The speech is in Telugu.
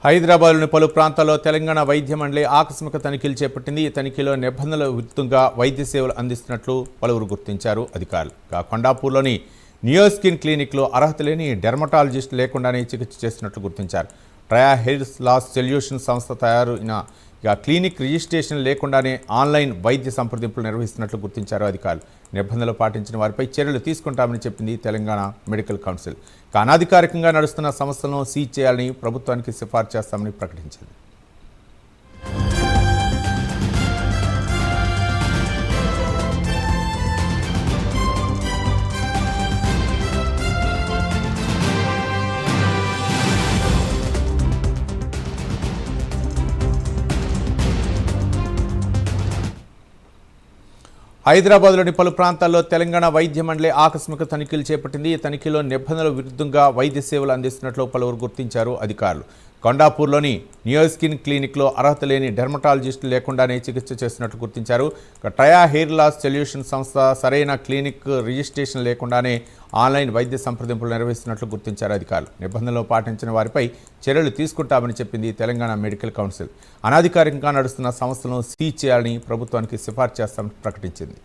హైదరాబాద్లోని పలు ప్రాంతాల్లో తెలంగాణ వైద్య మండలి ఆకస్మిక తనిఖీలు చేపట్టింది. ఈ తనిఖీలో నిబంధనల విరుద్ధంగా వైద్య సేవలు అందిస్తున్నట్లు పలువురు గుర్తించారు అధికారులు. కొండాపూర్లోని నియోస్కిన్ క్లినిక్లో అర్హత లేని డెర్మటాలజిస్ట్ లేకుండానే చికిత్స చేస్తున్నట్లు గుర్తించారు. ట్రయా హెయిర్ లాస్ సొల్యూషన్ సంస్థ తయారైన క్లినిక్ రిజిస్ట్రేషన్ లేకుండానే ఆన్లైన్ వైద్య సంప్రదింపులు నిర్వహిస్తున్నట్లు గుర్తించారు అధికారులు. నిబంధనలు పాటించిన వారిపై చర్యలు తీసుకుంటామని చెప్పింది తెలంగాణ మెడికల్ కౌన్సిల్. అనాధికారికంగా నడుస్తున్న సంస్థలను సీజ్ చేయాలని ప్రభుత్వానికి సిఫార్సు చేస్తామని ప్రకటించింది. హైదరాబాద్లోని పలు ప్రాంతాల్లో తెలంగాణ వైద్య మండలి ఆకస్మిక తనిఖీలు చేపట్టింది. ఈ తనిఖీలో నిబంధనల విరుద్ధంగా వైద్య సేవలు అందిస్తున్నట్లు పలువురు గుర్తించారు అధికారులు. కొండాపూర్లోని నియోస్కిన్ క్లినిక్లో అర్హత లేని డెర్మటాలజిస్టులు లేకుండానే చికిత్స చేస్తున్నట్లు గుర్తించారు. ట్రయా హెయిర్ లాస్ సొల్యూషన్ సంస్థ సరైన క్లినిక్ రిజిస్ట్రేషన్ లేకుండానే ఆన్లైన్ వైద్య సంప్రదింపులు నిర్వహిస్తున్నట్లు గుర్తించారు అధికారులు. నిబంధనలు పాటించిన వారిపై చర్యలు తీసుకుంటామని చెప్పింది తెలంగాణ మెడికల్ కౌన్సిల్. అనాధికారికంగా నడుస్తున్న సంస్థలను సీజ్ చేయాలని ప్రభుత్వానికి సిఫార్సు చేస్తామని ప్రకటించింది.